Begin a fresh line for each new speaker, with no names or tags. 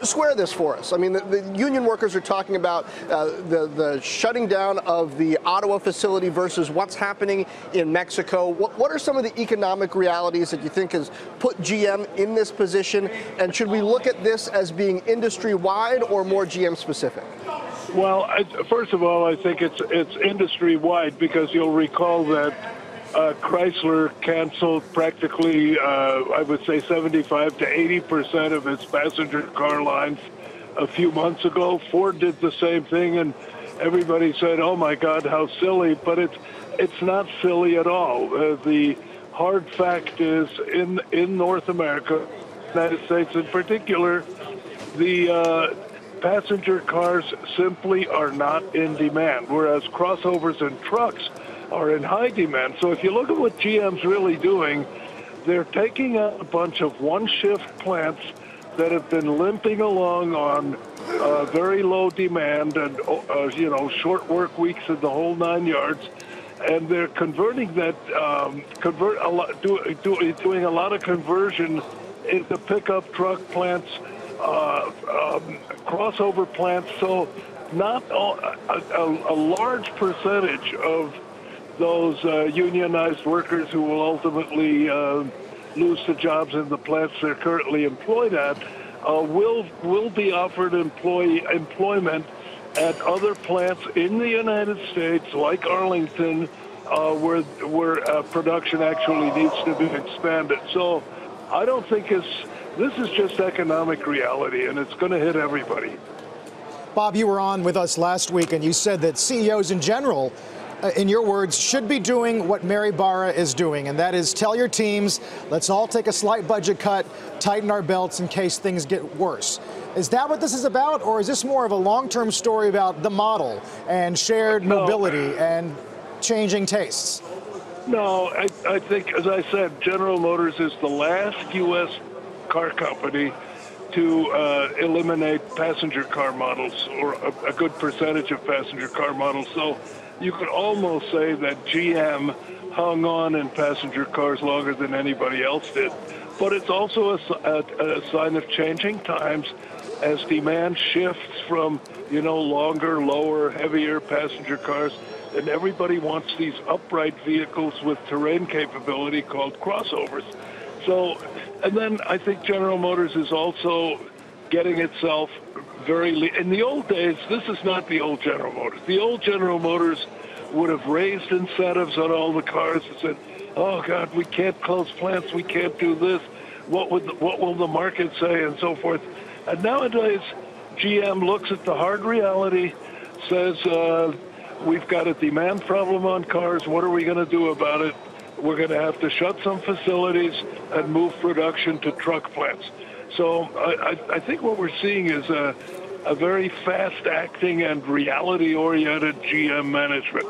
Square this for us. I mean, the union workers are talking about the shutting down of the Ottawa facility versus what's happening in Mexico. What are some of the economic realities that you think has put GM in this position? And should we look at this as being industry-wide or more GM-specific?
Well, first of all, I think it's industry-wide, because you'll recall that Chrysler canceled practically, I would say, 75 to 80% of its passenger car lines a few months ago. Ford did the same thing, and everybody said, "Oh my God, how silly!" But it's not silly at all. The hard fact is, in North America, United States in particular, the passenger cars simply are not in demand, whereas crossovers and trucks are in high demand. So if you look at what GM's really doing, they're taking out a bunch of one-shift plants that have been limping along on very low demand and short work weeks and the whole 9 yards, and they're converting that, doing a lot of conversion into pickup truck plants, crossover plants. So not a large percentage of those unionized workers who will ultimately lose the jobs in the plants they're currently employed at will be offered employment at other plants in the United States, like Arlington, where production actually needs to be expanded. So I don't think this is just economic reality, and it's going to hit everybody.
Bob, you were on with us last week, and you said that CEOs in general, in your words, should be doing what Mary Barra is doing, and that is tell your teams, let's all take a slight budget cut, tighten our belts in case things get worse. Is that what this is about, or is this more of a long-term story about the model and shared mobility and changing tastes?
No, I think, as I said, General Motors is the last U.S. car company to eliminate passenger car models, or a good percentage of passenger car models. So you could almost say that GM hung on in passenger cars longer than anybody else did. But it's also a sign of changing times as demand shifts from, longer, lower, heavier passenger cars. And everybody wants these upright vehicles with terrain capability called crossovers. So, and then I think General Motors is also getting itself in the old days, this is not the old General Motors. The old General Motors would have raised incentives on all the cars and said, "Oh God, we can't close plants, we can't do this. What will the market say?" and so forth. And nowadays, GM looks at the hard reality, says, "We've got a demand problem on cars. What are we going to do about it? We're going to have to shut some facilities and move production to truck plants." So I think what we're seeing is a very fast-acting and reality-oriented GM management.